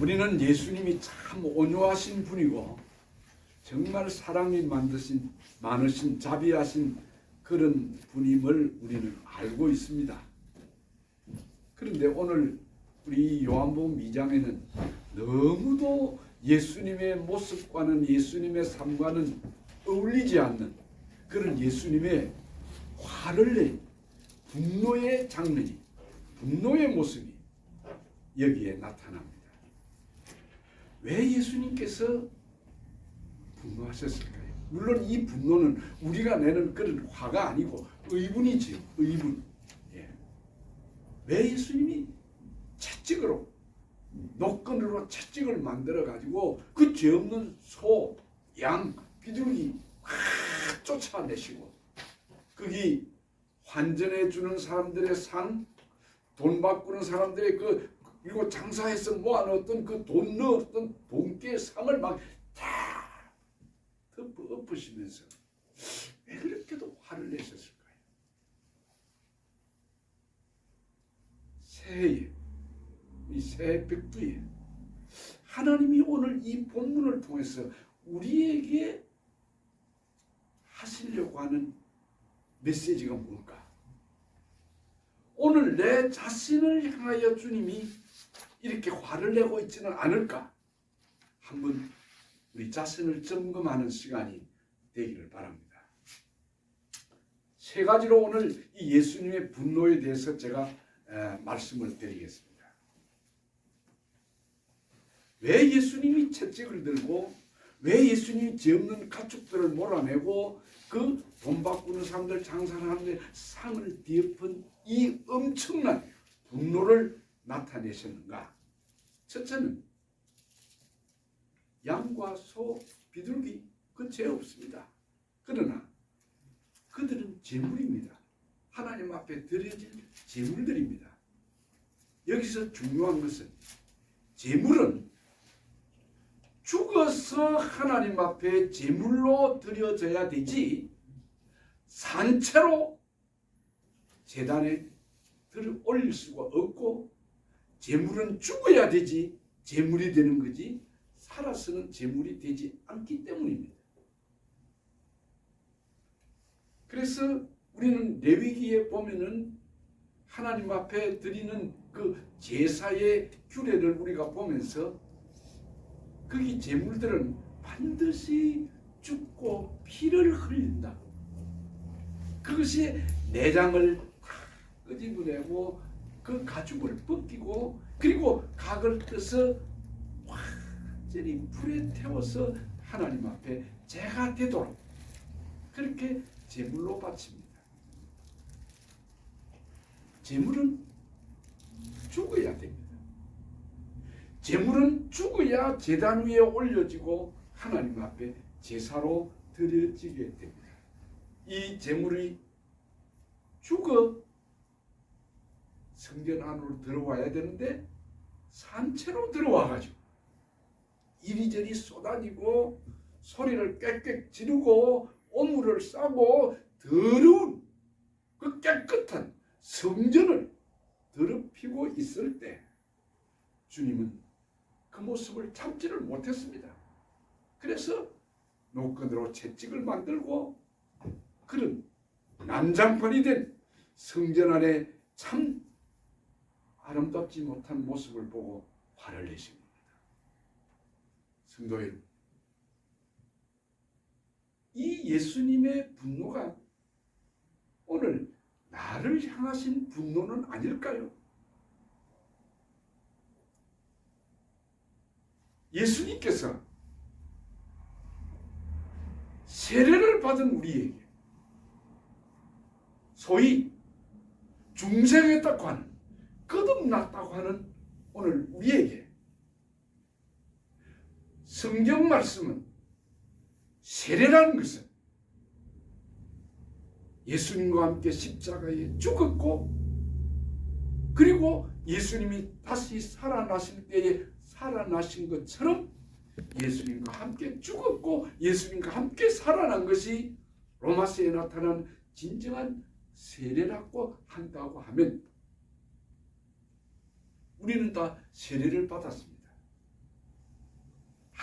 우리는 예수님이 참 온유하신 분이고 정말 사랑이 많으신 자비하신 그런 분임을 우리는 알고 있습니다. 그런데 오늘 우리 요한복음 2장에는 너무도 예수님의 모습과는 예수님의 삶과는 어울리지 않는 그런 예수님의 화를 낸 분노의 장면이, 분노의 모습이 여기에 나타납니다. 왜 예수님께서 분노하셨을까요? 물론 이 분노는 우리가 내는 그런 화가 아니고 의분이지요. 의분. 예. 왜 예수님이 채찍으로, 노끈으로 채찍을 만들어 가지고 그 죄 없는 소, 양, 비둘기 확 쫓아내시고 거기 환전해 주는 사람들의 상, 돈 바꾸는 사람들의 그리고 장사해서 모아놓았던 그 돈 넣었던 돈깨 상을 막 다 엎으시면서 왜 그렇게도 화를 내셨을까요? 새해에, 이 새해 백두에 하나님이 오늘 이 본문을 통해서 우리에게 하시려고 하는 메시지가 뭘까? 오늘 내 자신을 향하여 주님이 이렇게 화를 내고 있지는 않을까? 한번 우리 자신을 점검하는 시간이 되기를 바랍니다. 세 가지로 오늘 이 예수님의 분노에 대해서 제가 말씀을 드리겠습니다. 왜 예수님이 채찍을 들고 왜 예수님이 죄 없는 가축들을 몰아내고 그 돈 바꾸는 사람들, 장사를 하는데 상을 뒤엎은 이 엄청난 분노를 나타내셨는가? 첫째는 양과 소, 비둘기 그 죄 없습니다. 그러나 그들은 제물입니다. 하나님 앞에 드려질 제물들입니다. 여기서 중요한 것은 제물은 죽어서 하나님 앞에 제물로 드려져야 되지 산채로 제단에 들어 올릴 수가 없고 제물은 죽어야 되지 제물이 되는 거지 살아서는 제물이 되지 않기 때문입니다. 그래서 우리는 레위기에 보면은 하나님 앞에 드리는 그 제사의 규례를 우리가 보면서 거기 제물들은 반드시 죽고 피를 흘린다. 그것이 내장을 끄집어내고 그 가죽을 벗기고 그리고 각을 떠서 완전히 불에 태워서 하나님 앞에 제가 되도록 그렇게 제물로 바칩니다. 제물은 죽어야 됩니다. 제물은 죽어야 제단 위에 올려지고 하나님 앞에 제사로 드려지게 됩니다. 이 제물이 죽어 성전 안으로 들어와야 되는데 산채로 들어와가지고 이리저리 쏟아지고 소리를 꽥꽥 지르고 오물을 싸고 더러운 그 깨끗한 성전을 더럽히고 있을 때 주님은 그 모습을 참지를 못했습니다. 그래서 노끈으로 채찍을 만들고 그런 난장판이 된 성전 안에 참 아름답지 못한 모습을 보고 화를 내신 겁니다. 성도 여러분, 이 예수님의 분노가 오늘 나를 향하신 분노는 아닐까요? 예수님께서 세례를 받은 우리에게 소위 중생했다고 하는 거듭났다고 하는 오늘 우리에게 성경 말씀은 세례라는 것은 예수님과 함께 십자가에 죽었고 그리고 예수님이 다시 살아나실 때에 살아나신 것처럼 예수님과 함께 죽었고 예수님과 함께 살아난 것이 로마서에 나타난 진정한 세례라고 한다고 하면 우리는 다 세례를 받았습니다.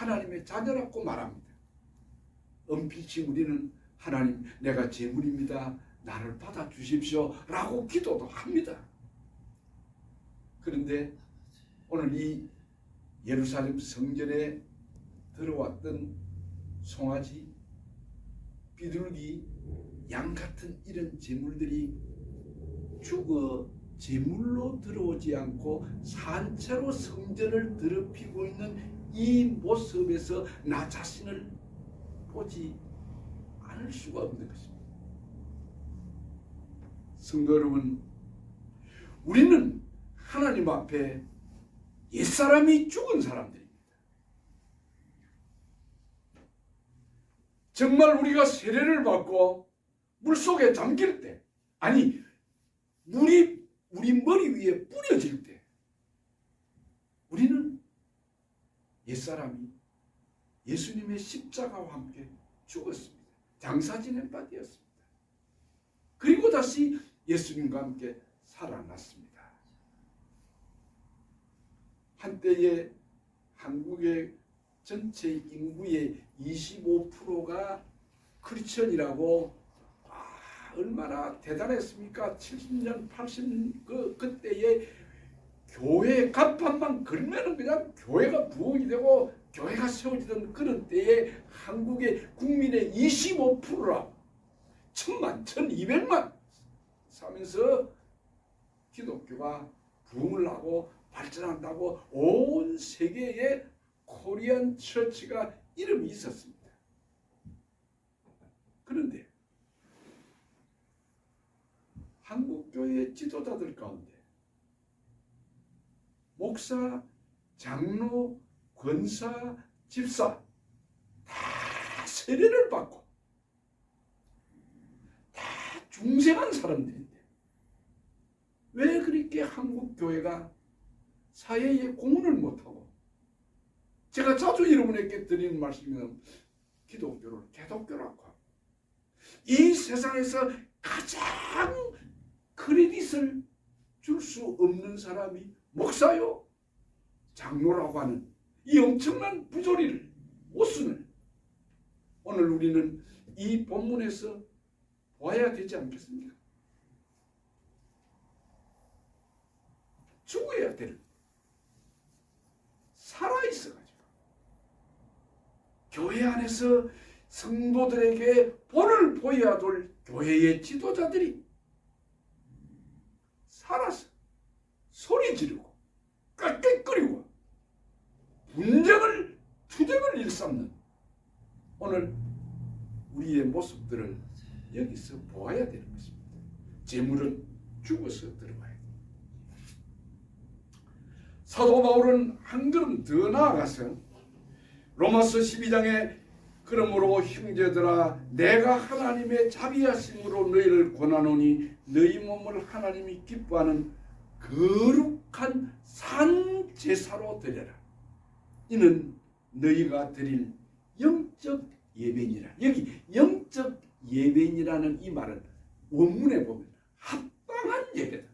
하나님의 자녀라고 말합니다. 은필치 우리는 하나님 내가 제물입니다. 나를 받아주십시오 라고 기도도 합니다. 그런데 오늘 이 예루살렘 성전에 들어왔던 송아지, 비둘기, 양 같은 이런 제물들이 죽어 제물로 들어오지 않고 산채로 성전을 더럽히고 있는 이 모습에서 나 자신을 보지 않을 수가 없는 것입니다. 성도 여러분, 우리는 하나님 앞에 옛사람이 죽은 사람들입니다. 정말 우리가 세례를 받고 물속에 잠길 때, 아니 물이 우리 머리 위에 뿌려질 때 우리는 옛사람이 예수님의 십자가와 함께 죽었습니다. 장사 지낸 바 되었습니다. 그리고 다시 예수님과 함께 살아났습니다. 한때에 한국의 전체 인구의 25%가 크리스천이라고, 얼마나 대단했습니까? 70년, 80년 그때에 교회 간판만 걸면은 그냥 교회가 부흥이 되고 교회가 세워지던 그런 때에 한국의 국민의 25%라 1000만, 1200만 사면서 기독교가 부흥을 하고 발전한다고 온 세계에 코리안 처치가 이름이 있었습니다. 그런데 한국교회 지도자들 가운데 목사, 장로, 권사, 집사 다 세례를 받고 다 중생한 사람들인데 왜 그렇게 한국교회가 사회에 공헌을 못하고, 제가 자주 여러분에게 드리는 말씀은 기독교를 개독교라고 하고, 이 세상에서 가장 크레딧을 줄 수 없는 사람이 목사요, 장로라고 하는 이 엄청난 부조리를, 오순을 오늘 우리는 이 본문에서 보아야 되지 않겠습니까? 죽어야 될, 살아있어가지고 교회 안에서 성도들에게 본을 보여야 될 교회의 지도자들이 살아서 소리 지르고 깍깍거리고 분쟁을, 투쟁을 일삼는 오늘 우리의 모습들을 여기서 보아야 되는 것입니다. 재물은 죽어서 들어가야 됩니다. 사도 바울은 한 걸음 더 나아가서 로마서 12장에 그러므로 형제들아 내가 하나님의 자비하심으로 너희를 권하노니 너희 몸을 하나님이 기뻐하는 거룩한 산 제사로 드려라. 이는 너희가 드릴 영적 예배니라. 여기 영적 예배니라는 이 말은 원문에 보면 합당한 예배다,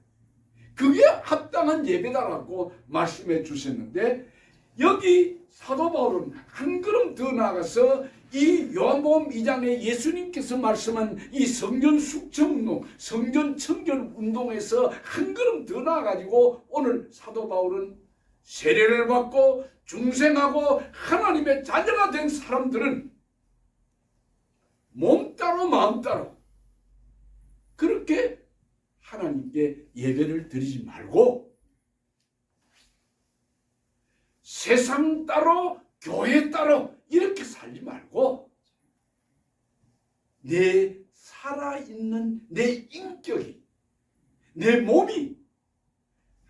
그게 합당한 예배다라고 말씀해 주셨는데, 여기 사도 바울은 한 걸음 더 나아가서 이 요한복음 2장에 예수님께서 말씀한 이 성전 숙청운동, 성전 청결 운동에서 한 걸음 더 나아가지고 오늘 사도 바울은 세례를 받고 중생하고 하나님의 자녀가 된 사람들은 몸 따로 마음 따로 그렇게 하나님께 예배를 드리지 말고 세상 따로 교회 따로 이렇게 살지 말고 내 살아있는 내 인격이, 내 몸이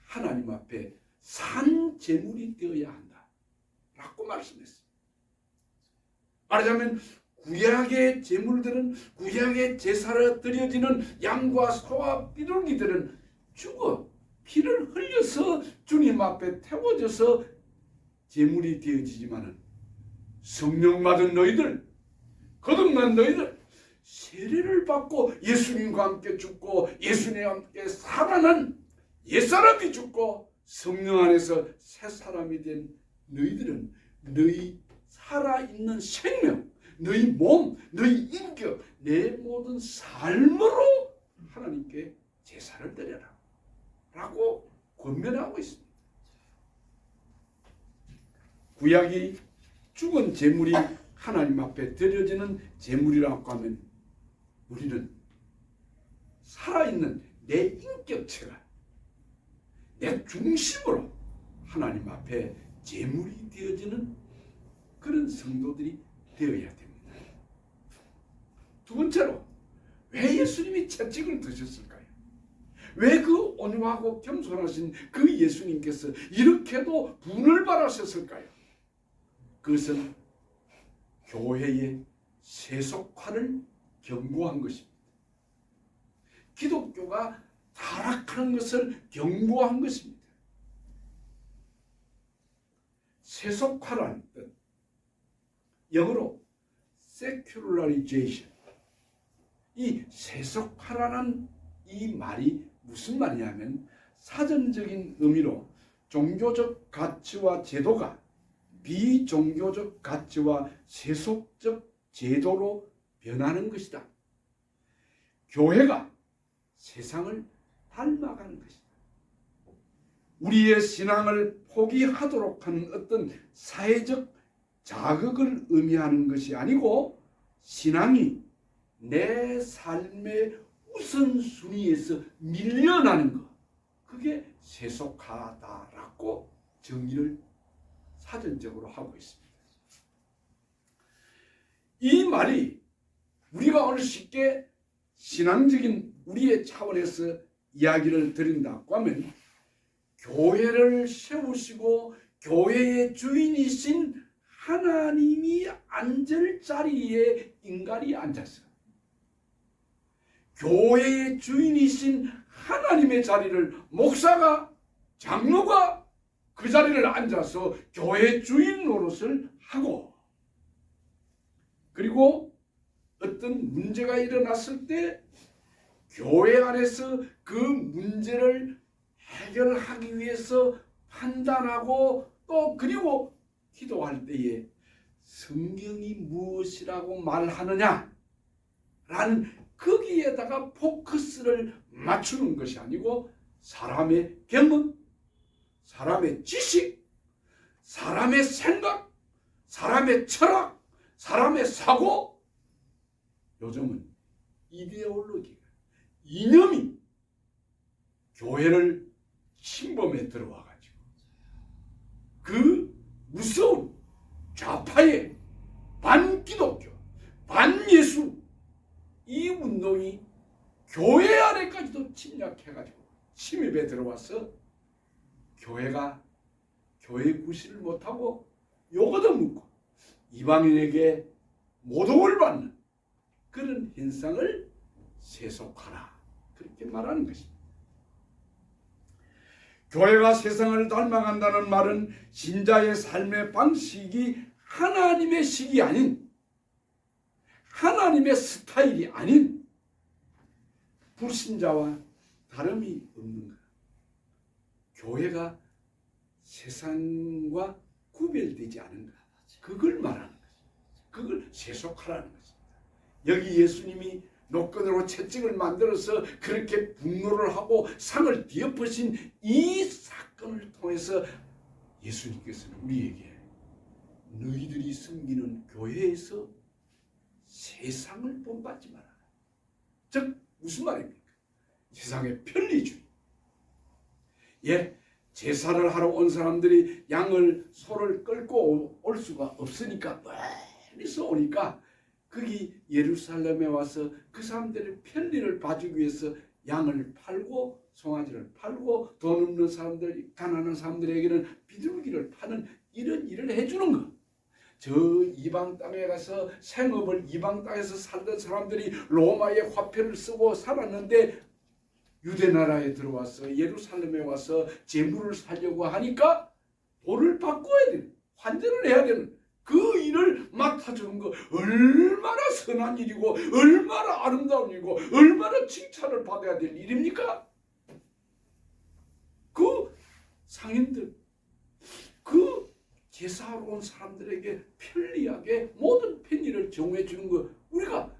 하나님 앞에 산 제물이 되어야 한다 라고 말씀했습니다. 말하자면 구약의 제물들은, 구약의 제사로 드려지는 양과 소와 비둘기들은 죽어 피를 흘려서 주님 앞에 태워져서 제물이 되어지지만은 성령 받은 너희들, 거듭난 너희들, 세례를 받고 예수님과 함께 죽고 예수님과 함께 살아난 옛사람이 죽고 성령 안에서 새 사람이 된 너희들은 너희 살아있는 생명, 너희 몸, 너희 인격, 내 모든 삶으로 하나님께 제사를 드려라 라고 권면하고 있습니다. 구약이 죽은 제물이 하나님 앞에 드려지는 제물이라고 하면 우리는 살아있는 내 인격체가 내 중심으로 하나님 앞에 제물이 되어지는 그런 성도들이 되어야 됩니다. 두 번째로 왜 예수님이 채찍을 드셨을까요? 왜 그 온유하고 겸손하신 그 예수님께서 이렇게도 분을 발하셨을까요? 그것은 교회의 세속화를 경고한 것입니다. 기독교가 타락하는 것을 경고한 것입니다. 세속화라는 뜻, 영어로 secularization. 이 세속화라는 이 말이 무슨 말이냐면 사전적인 의미로 종교적 가치와 제도가 비종교적 가치와 세속적 제도로 변하는 것이다. 교회가 세상을 닮아가는 것이다. 우리의 신앙을 포기하도록 하는 어떤 사회적 자극을 의미하는 것이 아니고 신앙이 내 삶의 우선순위에서 밀려나는 것, 그게 세속화다라고 정의를 사전적으로 하고 있습니다. 이 말이 우리가 오늘 쉽게 신앙적인 우리의 차원에서 이야기를 드린다고 하면 교회를 세우시고 교회의 주인이신 하나님이 앉을 자리에 인간이 앉아서 교회의 주인이신 하나님의 자리를 목사가, 장로가 그 자리를 앉아서 교회 주인 노릇을 하고, 그리고 어떤 문제가 일어났을 때 교회 안에서 그 문제를 해결하기 위해서 판단하고 또 그리고 기도할 때에 성경이 무엇이라고 말하느냐 라는 거기에다가 포커스를 맞추는 것이 아니고 사람의 경험, 사람의 지식, 사람의 생각, 사람의 철학, 사람의 사고, 요즘은 이데올로기가, 이념이 교회를 침범해 들어와가지고 그 무서운 좌파의 반기독교, 반예수 이 운동이 교회 안에까지도 침략해가지고 침입에 들어와서 교회가 교회 구실을 못하고 요거도 묻고 이방인에게 모독을 받는 그런 현상을 세속화라 그렇게 말하는 것입니다. 교회가 세상을 닮아간다는 말은 신자의 삶의 방식이 하나님의 식이 아닌, 하나님의 스타일이 아닌 불신자와 다름이 없는 것. 교회가 세상과 구별되지 않은 것. 그걸 말하는 것입니다. 그걸 세속화라는 것입니다. 여기 예수님이 노끈으로 채찍을 만들어서 그렇게 분노를 하고 상을 뒤엎으신 이 사건을 통해서 예수님께서는 우리에게 너희들이 섬기는 교회에서 세상을 본받지 말아라. 즉 무슨 말입니까? 세상의 편리주의. 제사를 하러 온 사람들이 양을 소를 끌고 올 수가 없으니까 멀리서 오니까 거기 예루살렘에 와서 그 사람들의 편리를 봐주기 위해서 양을 팔고 송아지를 팔고 돈 없는 사람들, 가난한 사람들에게는 비둘기를 파는 이런 일을 해주는 것. 저 이방 땅에 가서 생업을 이방 땅에서 살던 사람들이 로마의 화폐를 쓰고 살았는데 유대 나라에 들어와서 예루살렘에 와서 재물을 살려고 하니까 돈을 바꿔야 되는, 환전을 해야 되는 그 일을 맡아주는 거 얼마나 선한 일이고 얼마나 아름다운 일이고 얼마나 칭찬을 받아야 될 일입니까? 그 상인들, 그 제사하러 온 사람들에게 편리하게 모든 편의를 제공해 주는 거 우리가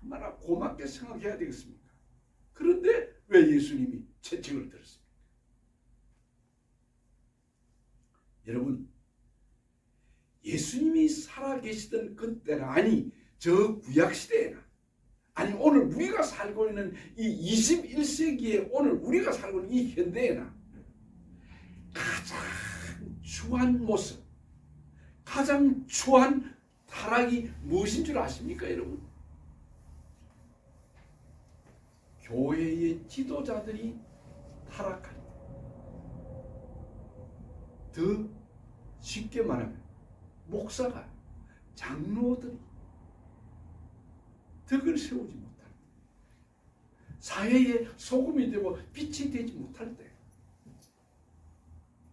얼마나 고맙게 생각해야 되겠습니까? 그런데 왜 예수님이 채찍을 들었습니까? 여러분, 예수님이 살아계시던 그때나 아니 저 구약시대에나 아니 오늘 우리가 살고 있는 이 21세기에 오늘 우리가 살고 있는 이 현대에나 가장 추한 모습, 가장 추한 타락이 무엇인 줄 아십니까, 여러분? 교회의 지도자들이 타락할 때, 더 쉽게 말하면 목사가, 장로들이 덕을 세우지 못할 때, 사회에 소금이 되고 빛이 되지 못할 때,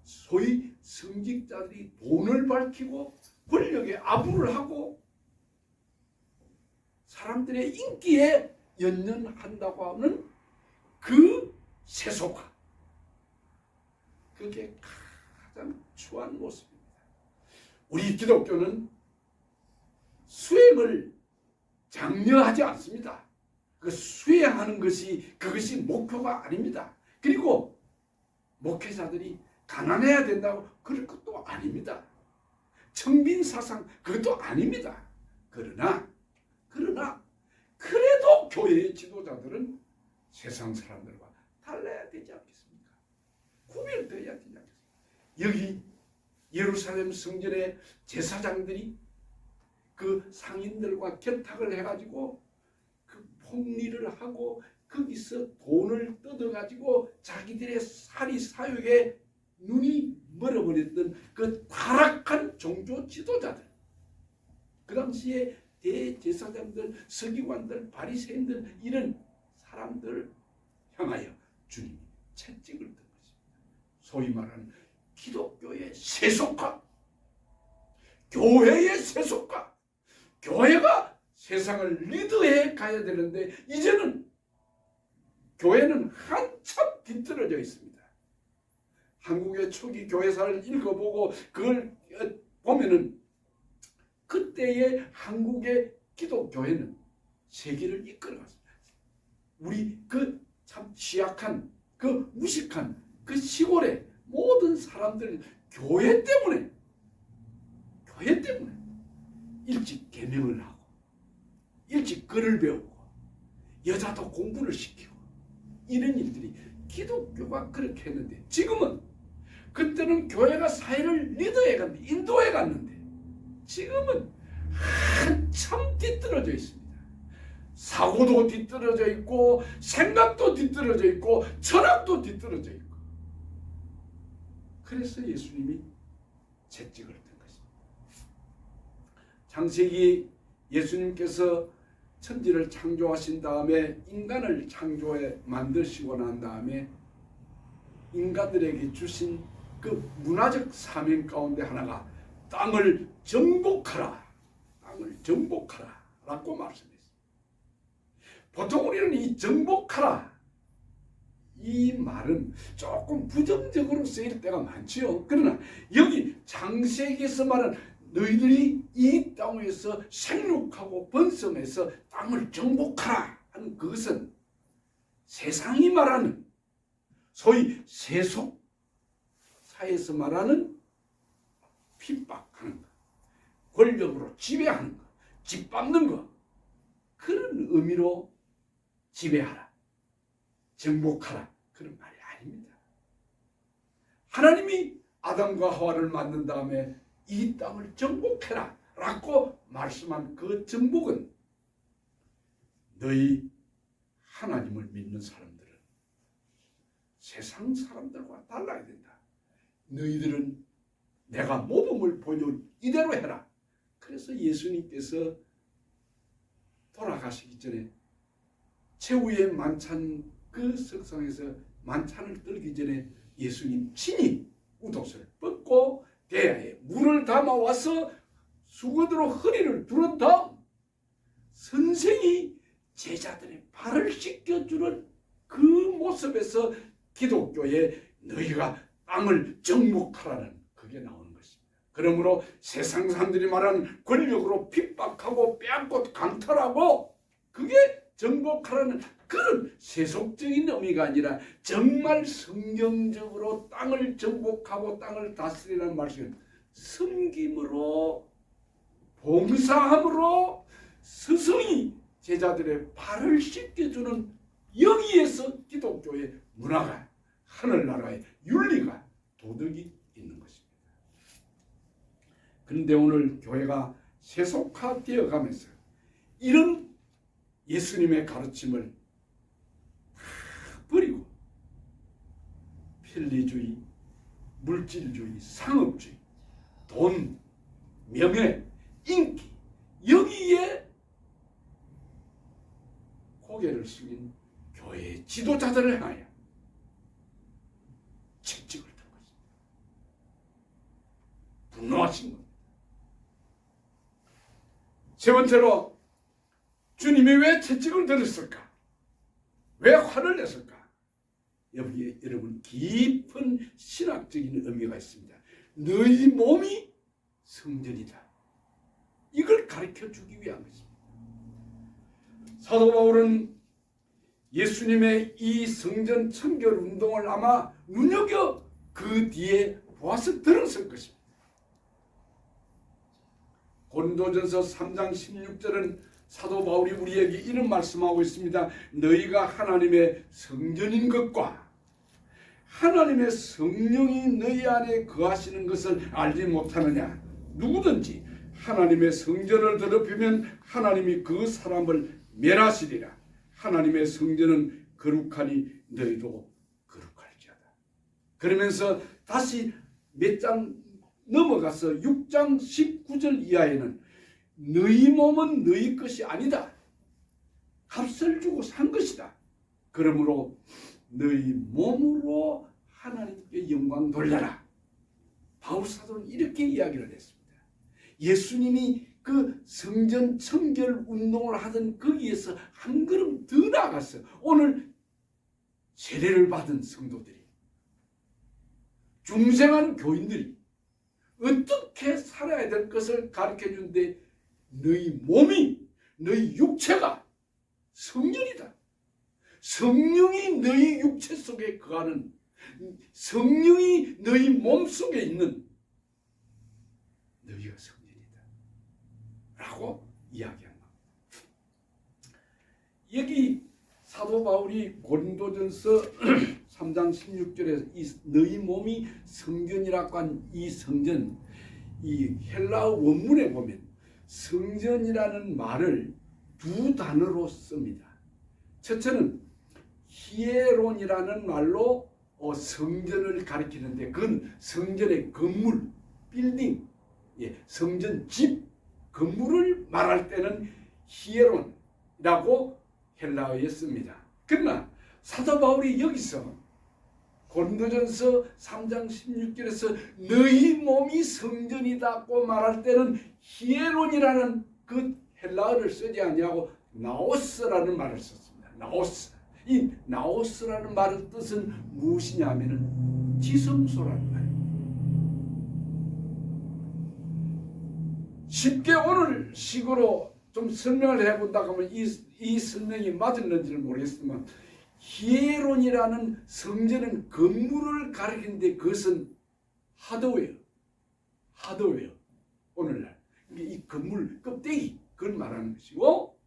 소위 성직자들이 돈을 밝히고 권력에 아부를 하고 사람들의 인기에 연연한다고 하는 그 세속화, 그게 가장 추한 모습입니다. 우리 기독교는 수행을 장려하지 않습니다. 그 수행하는 것이 그것이 목표가 아닙니다. 그리고 목회자들이 가난해야 된다고 그럴 것도 아닙니다. 청빈사상 그것도 아닙니다. 그러나 그래도 교회의 지도자들은 세상 사람들과 달라야 되지 않겠습니까? 구별되어야 되지 않겠습니까? 여기 예루살렘 성전의 제사장들이 그 상인들과 결탁을 해가지고 그 폭리를 하고 거기서 돈을 뜯어가지고 자기들의 사리 사욕에 눈이 멀어버렸던 그 타락한 종교 지도자들, 그 당시에 대제사장들, 서기관들, 바리새인들 이런 사람들을 향하여 주님이 채찍을 든 것입니다. 소위 말하는 기독교의 세속화, 교회의 세속화, 교회가 세상을 리드해 가야 되는데 이제는 교회는 한참 뒤떨어져 있습니다. 한국의 초기 교회사를 읽어보고 그걸 보면은 그때의 한국의 기독교회는 세계를 이끌어갔습니다. 우리 그 참 취약한 그 무식한 그 시골의 모든 사람들 교회 때문에 일찍 계명을 하고 일찍 글을 배우고 여자도 공부를 시키고 이런 일들이 기독교가 그렇게 했는데 지금은 그때는 교회가 사회를 리더해 갔는데 인도해 갔는데 지금은 한참 뒤떨어져 있습니다. 사고도 뒤떨어져 있고 생각도 뒤떨어져 있고 철학도 뒤떨어져 있고 그래서 예수님이 채찍을 든 것입니다. 창세기 예수님께서 천지를 창조하신 다음에 인간을 창조해 만드시고 난 다음에 인간들에게 주신 그 문화적 사명 가운데 하나가 땅을 정복하라 라고 말씀했습니다. 보통 우리는 이 정복하라 이 말은 조금 부정적으로 쓰일 때가 많지요. 그러나 여기 창세기에서 말하는 너희들이 이 땅에서 생육하고 번성해서 땅을 정복하라 하는 그것은 세상이 말하는 소위 세속 사회에서 말하는 핍박하는 것, 권력으로 지배하는 것, 짓밟는 것, 그런 의미로 지배하라, 정복하라 그런 말이 아닙니다. 하나님이 아담과 하와를 만든 다음에 이 땅을 정복해라 라고 말씀한 그 정복은 너희 하나님을 믿는 사람들은 세상 사람들과 달라야 된다. 너희들은 내가 모범을 보여준 이대로 해라. 그래서 예수님께서 돌아가시기 전에 최후의 만찬 그 석상에서 만찬을 떨기 전에 예수님 친히 웃옷을 벗고 대야에 물을 담아와서 수건으로 허리를 두른 다음 선생이 제자들의 발을 씻겨주는 그 모습에서 기독교에 너희가 땅을 정복하라는 그게 나오는 것입니다. 그러므로 세상 사람들이 말하는 권력으로 핍박하고 빼앗고 강탈하고 그게 정복하라는 그런 세속적인 의미가 아니라 정말 성경적으로 땅을 정복하고 땅을 다스리라는 말씀은 섬김으로 봉사함으로 스승이 제자들의 발을 씻겨주는 여기에서 기독교의 문화가 하늘나라의 윤리가 도덕이 있는 것입니다. 그런데 오늘 교회가 세속화되어 가면서 이런 예수님의 가르침을 버리고 편리주의, 물질주의, 상업주의, 돈, 명예, 인기 여기에 고개를 숙인 교회의 지도자들을 향하여 채찍을 든 것입니다. 분노하신 겁니다. 세 번째로 주님이 왜 채찍을 들었을까? 왜 화를 냈을까? 여기에 여러분 깊은 신학적인 의미가 있습니다. 너희 몸이 성전이다. 이걸 가르쳐 주기 위한 것입니다. 사도 바울은 예수님의 이 성전 청결 운동을 아마 눈여겨 그 뒤에 보아서 들었을 것입니다. 고린도전서 3장 16절은 사도 바울이 우리에게 이런 말씀하고 있습니다. 너희가 하나님의 성전인 것과 하나님의 성령이 너희 안에 거하시는 것을 알지 못하느냐. 누구든지 하나님의 성전을 더럽히면 하나님이 그 사람을 멸하시리라. 하나님의 성전은 거룩하니 너희도 거룩할지어다. 그러면서 다시 몇 장 넘어가서 6장 19절 이하에는 너희 몸은 너희 것이 아니다. 값을 주고 산 것이다. 그러므로 너희 몸으로 하나님께 영광 돌려라. 바울 사도는 이렇게 이야기를 했습니다. 예수님이 그 성전 청결 운동을 하던 거기에서 한 걸음 더 나아갔어요. 오늘 세례를 받은 성도들이, 중생한 교인들이 어떻게 살아야 될 것을 가르쳐 주는데 너희 몸이, 너희 육체가 성전이다. 성령이 너희 육체 속에 거하는, 성령이 너희 몸 속에 있는 너희가 성전이다 라고 이야기한 겁니다. 여기 사도 바울이 고린도전서 3장 16절에 이 너희 몸이 성전이라고 한 이 성전, 이 헬라어 원문에 보면 성전이라는 말을 두 단어로 씁니다. 첫째는 히에론이라는 말로 성전을 가리키는데 그건 성전의 건물, 빌딩, 성전 집, 건물을 말할 때는 히에론이라고 헬라어에 씁니다. 그러나 사도 바울이 여기서 고린도전서 3장 16절에서 너희 몸이 성전이다고 말할 때는 히에론이라는 그 헬라어를 쓰지 아니하고 나오스라는 말을 썼습니다. 나오스. 이 나오스라는 말의 뜻은 무엇이냐 하면은 지성소라는 말입니다. 쉽게 오늘 식으로 좀 설명을 해본다고 하면 이 설명이 맞을는지는 모르겠지만 히에론이라는 성전은 건물을 가리키는데 그것은 하드웨어 오늘날 이 건물 껍데기 그걸 말하는 것이고,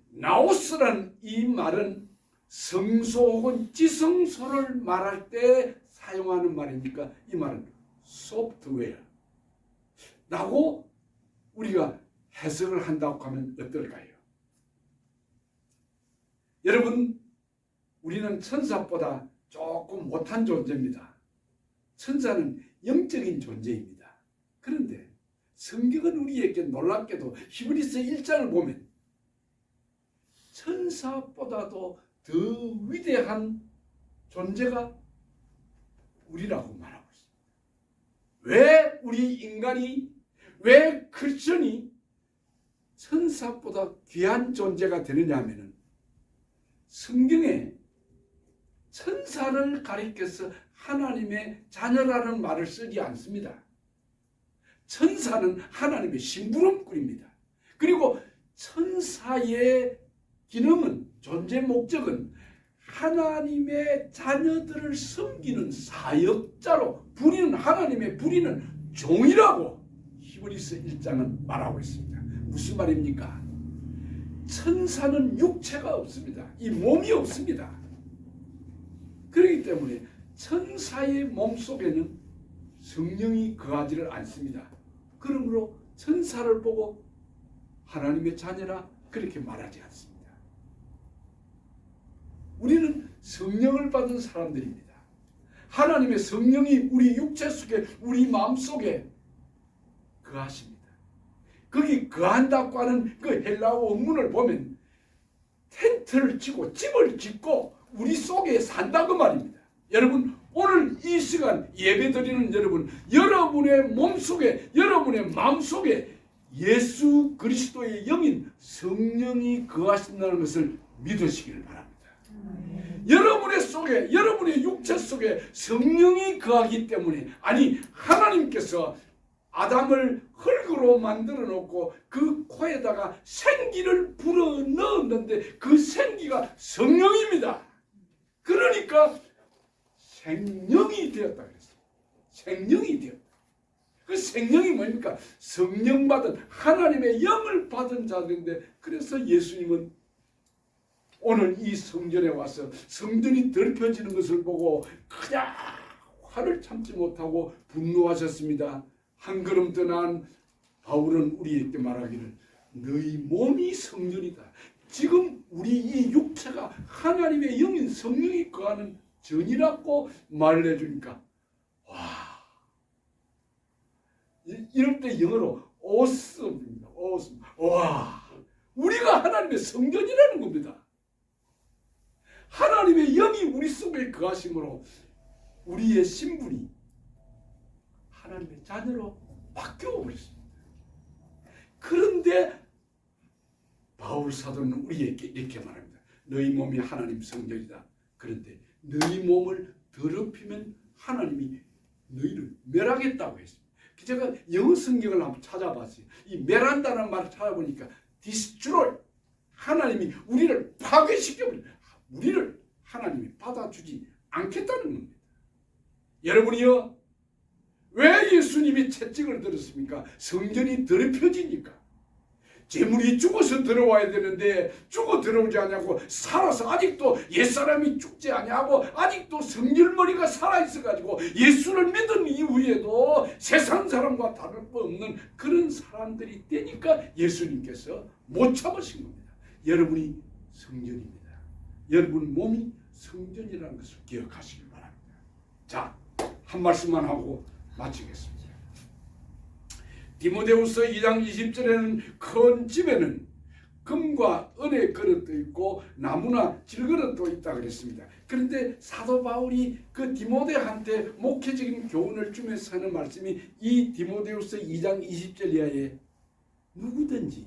나오스라는 이 말은 성소 혹은 지성소를 말할 때 사용하는 말이니까 이 말은 소프트웨어라고 우리가 해석을 한다고 하면 어떨까요? 여러분, 우리는 천사보다 조금 못한 존재입니다. 천사는 영적인 존재입니다. 그런데 성경은 우리에게 놀랍게도 히브리서 1장을 보면 천사보다도 더 위대한 존재가 우리라고 말하고 있습니다. 왜 우리 인간이, 왜 크리스천이 천사보다 귀한 존재가 되느냐 하면은 성경에 천사를 가리켜서 하나님의 자녀라는 말을 쓰지 않습니다. 천사는 하나님의 심부름꾼입니다. 그리고 천사의 기능은, 존재 목적은 하나님의 자녀들을 섬기는 사역자로, 부리는, 하나님의 부리는 종이라고 히브리서 1장은 말하고 있습니다. 무슨 말입니까? 천사는 육체가 없습니다. 이 몸이 없습니다. 그렇기 때문에 천사의 몸속에는 성령이 거하지를 않습니다. 그러므로 천사를 보고 하나님의 자녀라 그렇게 말하지 않습니다. 우리는 성령을 받은 사람들입니다. 하나님의 성령이 우리 육체 속에, 우리 마음 속에 거하십니다. 거기 거한다고 하는 그 헬라어 원문을 보면 텐트를 치고 집을 짓고 우리 속에 산다고 말입니다. 여러분, 오늘 이 시간 예배드리는 여러분, 여러분의 몸속에, 여러분의 마음속에 예수 그리스도의 영인 성령이 거하신다는 것을 믿으시기를 바랍니다. 여러분의 속에, 여러분의 육체 속에 성령이 거하기 때문에, 아니 하나님께서 아담을 흙으로 만들어 놓고 그 코에다가 생기를 불어 넣었는데 그 생기가 성령입니다. 그러니까 생명이 되었다 그랬어요. 생명이 되었다. 그 생명이 뭡니까? 성령 받은, 하나님의 영을 받은 자들인데, 그래서 예수님은 오늘 이 성전에 와서 성전이 더럽혀지는 것을 보고 그냥 화를 참지 못하고 분노하셨습니다. 한 걸음 더 나은 바울은 우리에게 말하기를 너희 몸이 성전이다. 지금 우리 이 육체가 하나님의 영인 성령이 거하는 전이라고 말을 해주니까, 와, 이럴 때 영어로 awesome입니다. awesome. 와, 우리가 하나님의 성전이라는 겁니다. 하나님의 영이 우리 속에 거하심으로 우리의 신분이 하나님의 자녀로 바뀌어 버렸습니다. 그런데 바울 사도는 우리에게 이렇게 말합니다. 너희 몸이 하나님 성전이다. 그런데 너희 몸을 더럽히면 하나님이 너희를 멸하겠다고 했습니다. 제가 영어 성경을 한번 찾아봤어요. 이 멸한다는 말을 찾아보니까 destroy, 하나님이 우리를 파괴시켜버려, 우리를 하나님이 받아주지 않겠다는 겁니다. 여러분이요, 왜 예수님이 채찍을 들었습니까? 성전이 더럽혀지니까. 재물이 죽어서 들어와야 되는데 죽어 들어오지 않냐고, 살아서 아직도 옛사람이 죽지 않냐고, 아직도 성질머리가 살아있어가지고 예수를 믿은 이후에도 세상 사람과 다를 바 없는 그런 사람들이 되니까 예수님께서 못 참으신 겁니다. 여러분이 성전입니다. 여러분 몸이 성전이라는 것을 기억하시길 바랍니다. 자, 한 말씀만 하고 마치겠습니다. 디모데후서 2장 20절에는 큰 집에는 금과 은의 그릇도 있고 나무나 질그릇도 있다 그랬습니다. 그런데 사도 바울이 그 디모데한테 목회적인 교훈을 주면서 하는 말씀이 이 디모데후서 2장 20절 이하에 누구든지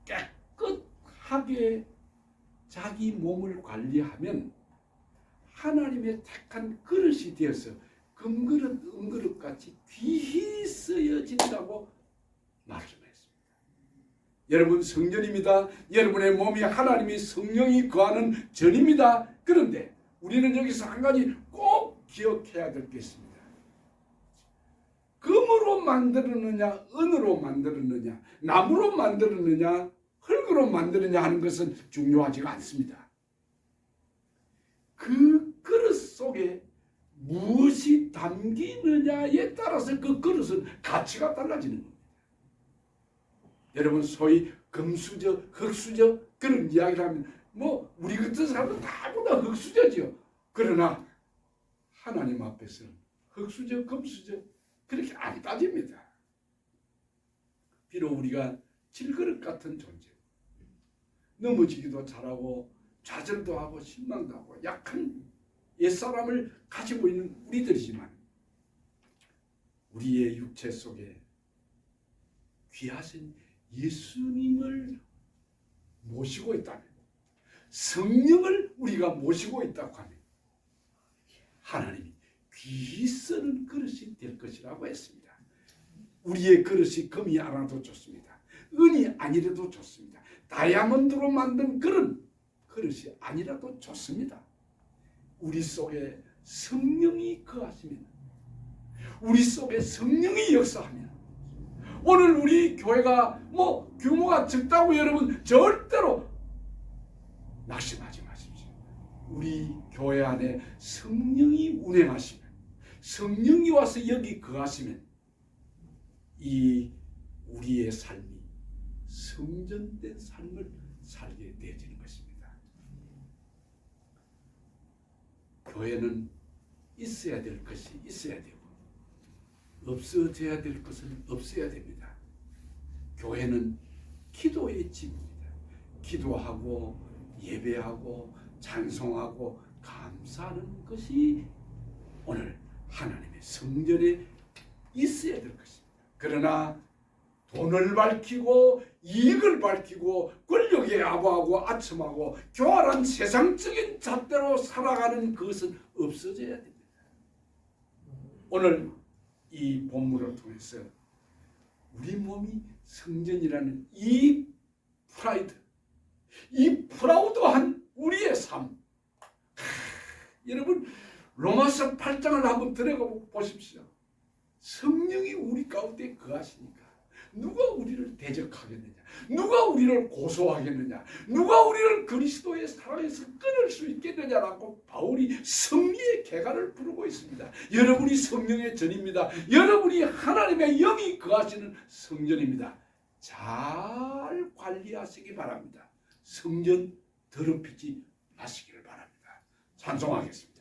깨끗하게 자기 몸을 관리하면 하나님의 택한 그릇이 되어서 금그릇, 은그릇같이 귀히 쓰여진다고 말씀했습니다. 여러분 성전입니다. 여러분의 몸이 하나님이 성령이 거하는 전입니다. 그런데 우리는 여기서 한 가지 꼭 기억해야 될 게 있습니다. 금으로 만들었느냐, 은으로 만들었느냐, 나무로 만들었느냐, 흙으로 만들었느냐 하는 것은 중요하지가 않습니다. 그 그릇 속에 무엇이 담기느냐에 따라서 그 그릇은 가치가 달라지는 겁니다. 여러분 소위 금수저, 흙수저 그런 이야기를 하면 뭐 우리 같은 사람은 다보다 흙수저지요. 그러나 하나님 앞에서는 흙수저, 금수저 그렇게 안 따집니다. 비록 우리가 질그릇 같은 존재, 넘어지기도 잘하고 좌절도 하고 실망도 하고 약한 옛사람을 가지고 있는 우리들이지만 우리의 육체 속에 귀하신 예수님을 모시고 있다면, 성령을 우리가 모시고 있다고 하면 하나님이 귀히 쓰는 그릇이 될 것이라고 했습니다. 우리의 그릇이 금이 아니라도 좋습니다. 은이 아니라도 좋습니다. 다이아몬드로 만든 그릇, 그릇이 아니라도 좋습니다. 우리 속에 성령이 거하시면, 우리 속에 성령이 역사하면, 오늘 우리 교회가 뭐 규모가 적다고 여러분 절대로 낙심하지 마십시오. 우리 교회 안에 성령이 운행하시면, 성령이 와서 여기 거하시면 이 우리의 삶이 성전된 삶을 살게 되어지는 것입니다. 교회는 있어야 될 것이 있어야 되고 없어져야 될 것은 없어야 됩니다. 교회는 기도의 집입니다. 기도하고 예배하고 찬송하고 감사하는 것이 오늘 하나님의 성전에 있어야 될 것입니다. 그러나 돈을 밝히고 이익을 밝히고 권력에 아부하고 아첨하고 교활한 세상적인 잣대로 살아가는 그것은 없어져야 됩니다. 오늘 이 본문을 통해서 우리 몸이 성전이라는 이 프라이드, 이 프라우드한 우리의 삶, 여러분 로마서 8장을 한번 들어가 보십시오. 성령이 우리 가운데 거하시니까 누가 우리를 대적하겠느냐, 누가 우리를 고소하겠느냐, 누가 우리를 그리스도의 사랑에서 끊을 수 있겠느냐라고 바울이 승리의 계가를 부르고 있습니다. 여러분이 성령의 전입니다. 여러분이 하나님의 영이 거하시는 성전입니다. 잘 관리하시기 바랍니다. 성전 더럽히지 마시기를 바랍니다. 찬송하겠습니다.